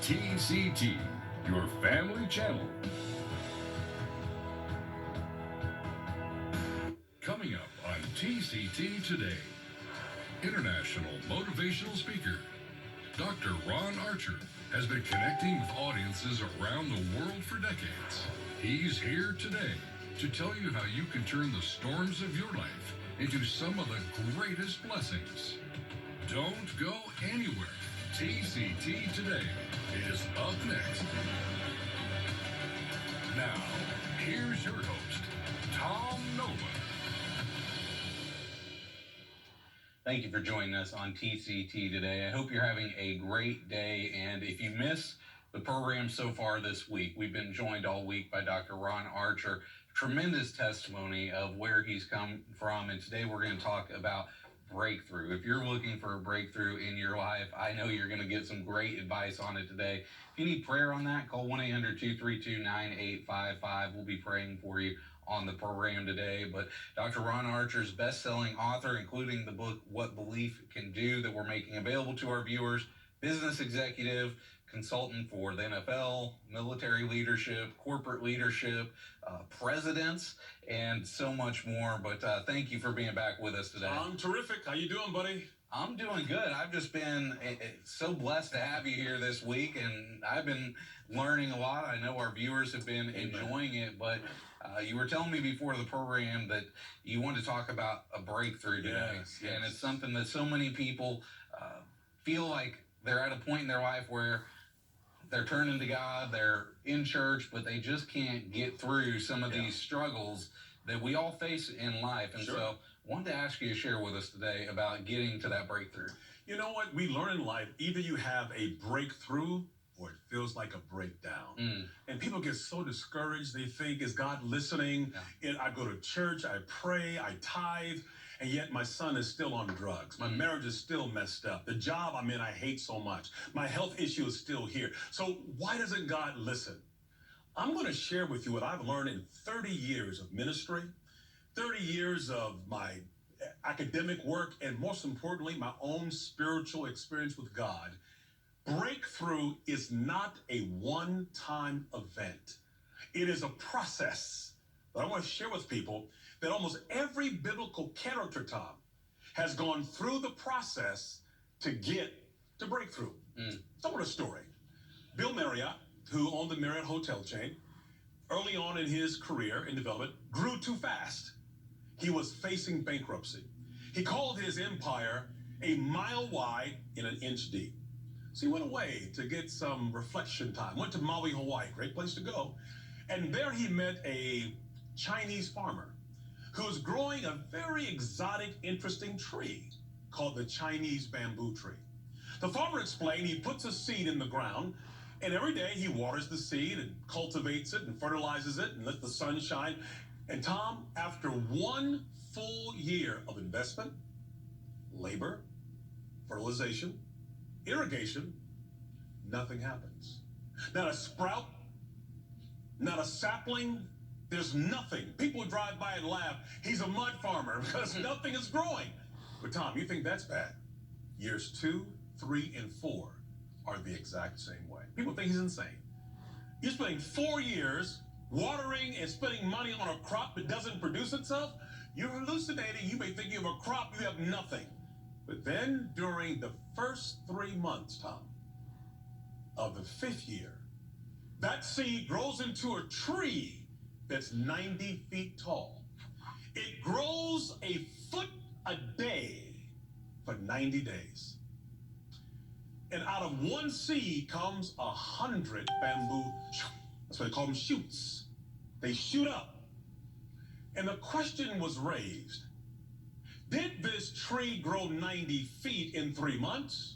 TCT, your family channel. Coming up on TCT today, international motivational speaker Dr. Ron Archer has been connecting with audiences around the world for decades. He's here today to tell you how you can turn the storms of your life into some of the greatest blessings. Don't go anywhere. TCT Today is up next. Now, here's your host, Tom Nova. Thank you for joining us on TCT today. I hope you're having a great day. And if you miss the program so far this week, we've been joined all week by Dr. Ron Archer. Tremendous testimony of where he's come from. And today we're going to talk about breakthrough. If you're looking for a breakthrough in your life, I know you're going to get some great advice on it today. If you need prayer on that, call 1-800-232-9855. We'll be praying for you on the program today. But Dr. Ron Archer's best-selling author, including the book What Belief Can Do, that we're making available to our viewers, business executive, consultant for the NFL, military leadership, corporate leadership, presidents, and so much more. But thank you for being back with us today. I'm terrific. How you doing, buddy? I'm doing good. I've just been so blessed to have you here this week, and I've been learning a lot. I know our viewers have been enjoying it, but you were telling me before the program that you wanted to talk about a breakthrough today, Yes. and it's something that so many people feel like they're at a point in their life where they're turning to God, they're in church, but they just can't get through some of these struggles that we all face in life. And so wanted to ask you to share with us today about getting to that breakthrough. You know what? We learn in life, either you have a breakthrough or it feels like a breakdown. And people get so discouraged. They think, is God listening? And I go to church, I pray, I tithe, and yet my son is still on drugs. My marriage is still messed up. The job I'm in, I hate so much. My health issue is still here. So why doesn't God listen? I'm going to share with you what I've learned in 30 years of ministry, 30 years of my academic work, and most importantly, my own spiritual experience with God. Breakthrough is not a one-time event. It is a process. But I want to share with people that almost every biblical character, Tom, has gone through the process to get to breakthrough. Somewhat a story. Bill Marriott, who owned the Marriott hotel chain, early on in his career in development, grew too fast. He was facing bankruptcy. He called his empire a mile wide and an inch deep. So he went away to get some reflection time, went to Maui, Hawaii, great place to go. And there he met a Chinese farmer who was growing a very exotic, interesting tree called the Chinese bamboo tree. The farmer explained he puts a seed in the ground, and every day he waters the seed and cultivates it and fertilizes it and lets the sun shine. And Tom, after 1 full year of investment, labor, fertilization, irrigation, nothing happens. Not a sprout, not a sapling, there's nothing. People drive by and laugh. He's a mud farmer because nothing is growing. But Tom, you think that's bad? Years 2, 3, and 4 are the exact same way. People think he's insane. You're spending 4 years watering and spending money on a crop that doesn't produce itself. You're hallucinating. You may think you have a crop, you have nothing. But then during the first 3 months, Tom, of the 5th year, that seed grows into a tree that's 90 feet tall. It grows a foot a day for 90 days. And out of one seed comes 100 bamboo, that's why they call them shoots. They shoot up. And the question was raised, did this tree grow 90 feet in 3 months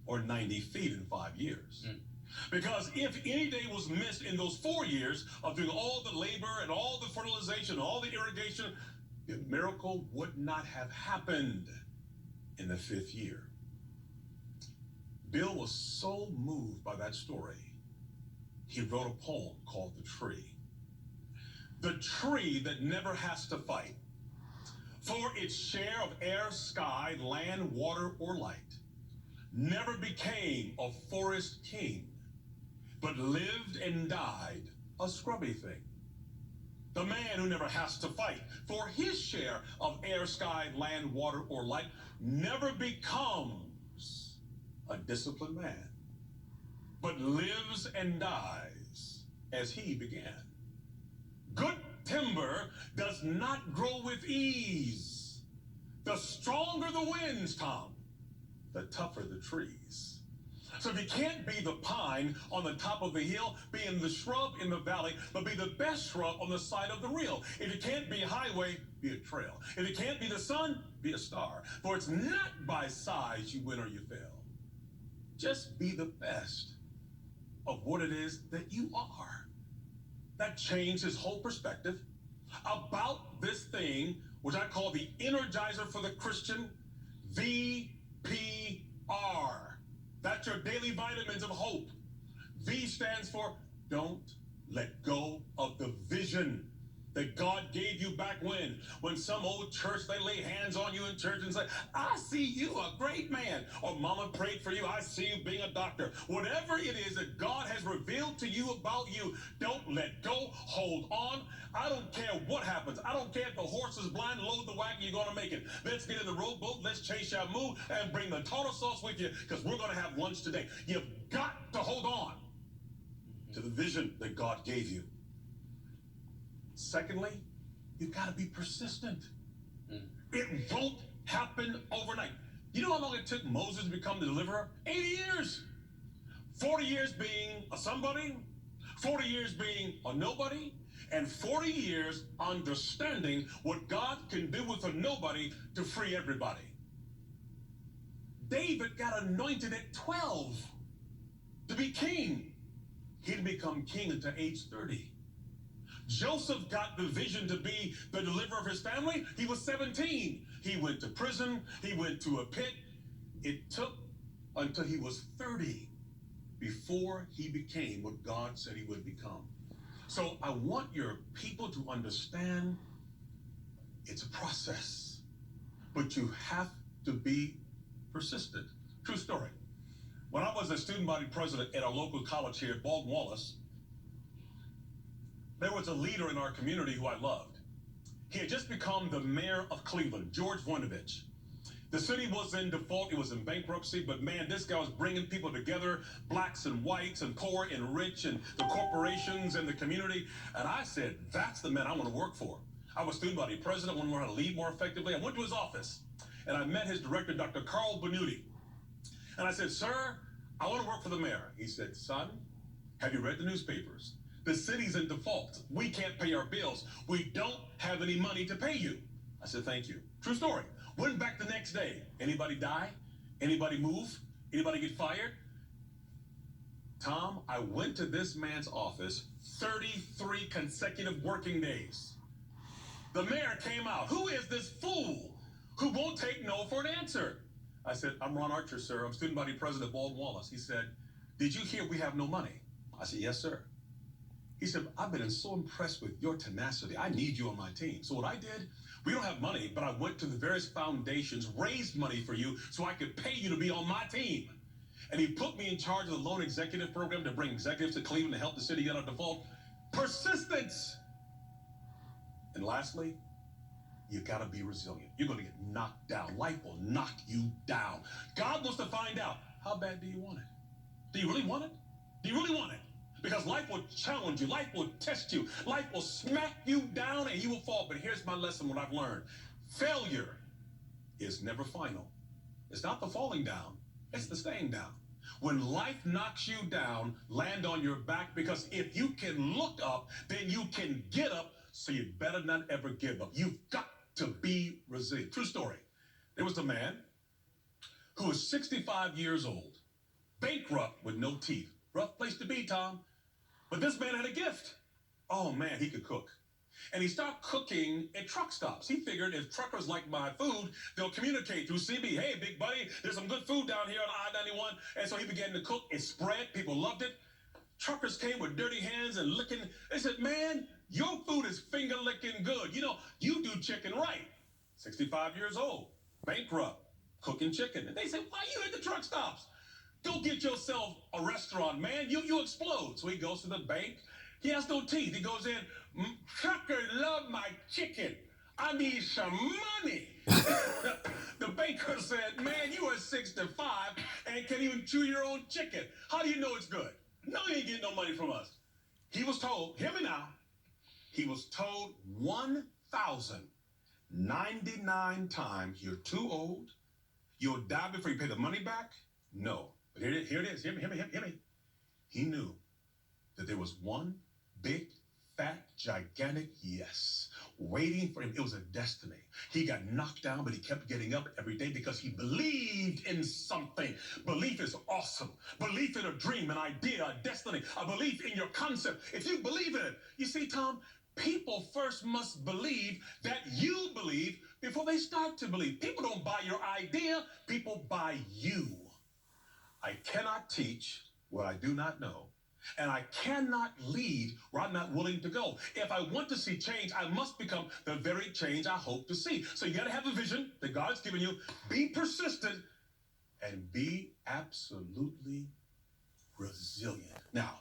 or 90 feet in 5 years? Because if any day was missed in those 4 years of doing all the labor and all the fertilization, all the irrigation, the miracle would not have happened in the 5th year. Bill was so moved by that story, he wrote a poem called The Tree. The tree that never has to fight for its share of air, sky, land, water, or light, never became a forest king, but lived and died a scrubby thing. The man who never has to fight for his share of air, sky, land, water, or light never becomes a disciplined man, but lives and dies as he began. Good timber does not grow with ease. The stronger the winds, Tom, the tougher the trees. So if you can't be the pine on the top of the hill, be in the shrub in the valley, but be the best shrub on the side of the reel. If you can't be a highway, be a trail. If you can't be the sun, be a star. For it's not by size you win or you fail. Just be the best of what it is that you are. That changed his whole perspective about this thing, which I call the Energizer for the Christian, VPR. That's your daily vitamins of hope. V stands for don't let go of the vision that God gave you back when some old church, they lay hands on you in church and say, I see you, a great man. Or mama prayed for you, I see you being a doctor. Whatever it is that God has revealed to you about you, don't let go, hold on. I don't care what happens. I don't care if the horse is blind, load the wagon, you're going to make it. Let's get in the rowboat, let's chase Shamu, and bring the tartar sauce with you, because we're going to have lunch today. You've got to hold on to the vision that God gave you. Secondly, you've got to be persistent. It won't happen overnight. You know how long it took Moses to become the deliverer? 80 years. 40 years being a somebody, 40 years being a nobody, and 40 years understanding what God can do with a nobody to free everybody. David got anointed at 12 to be king. He didn't become king until age 30. Joseph got the vision to be the deliverer of his family. He was 17. He went to prison. He went to a pit. It took until he was 30 before he became what God said he would become. So I want your people to understand it's a process, but you have to be persistent. True story. When I was a student body president at our local college here at Baldwin Wallace, there was a leader in our community who I loved. He had just become the mayor of Cleveland, George Voinovich. The city was in default, it was in bankruptcy, but man, this guy was bringing people together, blacks and whites and poor and rich and the corporations and the community. And I said, that's the man I want to work for. I was student body president, want to learn how to lead more effectively. I went to his office and I met his director, Dr. Carl Benuti. And I said, sir, I want to work for the mayor. He said, son, have you read the newspapers? The city's in default. We can't pay our bills. We don't have any money to pay you. I said, thank you. True story. Went back the next day. Anybody die? Anybody move? Anybody get fired? Tom, I went to this man's office 33 consecutive working days. The mayor came out. Who is this fool who won't take no for an answer? I said, I'm Ron Archer, sir. I'm student body president of Baldwin Wallace. He said, did you hear we have no money? I said, yes, sir. He said, I've been so impressed with your tenacity. I need you on my team. So what I did, we don't have money, but I went to the various foundations, raised money for you so I could pay you to be on my team. And he put me in charge of the loan executive program to bring executives to Cleveland to help the city get out of default. Persistence. And lastly, you got to be resilient. You're going to get knocked down. Life will knock you down. God wants to find out, how bad do you want it? Do you really want it? Do you really want it? Because life will challenge you. Life will test you. Life will smack you down and you will fall. But here's my lesson, what I've learned. Failure is never final. It's not the falling down. It's the staying down. When life knocks you down, land on your back, because if you can look up, then you can get up. So you better not ever give up. You've got to be resilient. True story. There was a man who was 65 years old, bankrupt with no teeth. Rough place to be, Tom. But this man had a gift. Oh, man, he could cook. And he started cooking at truck stops. He figured if truckers like my food, they'll communicate through CB. Hey, big buddy, there's some good food down here on I-91. And so he began to cook. It spread. People loved it. Truckers came with dirty hands and licking. They said, man, your food is finger licking good. You know, you do chicken right. 65 years old, bankrupt, cooking chicken. And they said, why are you at the truck stops? Go get yourself a restaurant, man. You explode. So he goes to the bank. He has no teeth. He goes in, trucker, love my chicken. I need some money. The banker said, man, you are 65 and can even chew your own chicken. How do you know it's good? No, you ain't getting no money from us. He was told, hear me now, he was told 1,099 times, you're too old, you'll die before you pay the money back. No, but here it is, hear me. He knew that there was one big, fat, gigantic yes waiting for him. It was a destiny. He got knocked down, but he kept getting up every day because he believed in something. Belief is awesome. Belief in a dream, an idea, a destiny, a belief in your concept. If you believe in it, you see, Tom, people first must believe that you believe before they start to believe. People don't buy your idea, people buy you. I cannot teach what I do not know. And I cannot lead where I'm not willing to go. If I want to see change, I must become the very change I hope to see. So you got to have a vision that God's given you. Be persistent and be absolutely resilient. Now,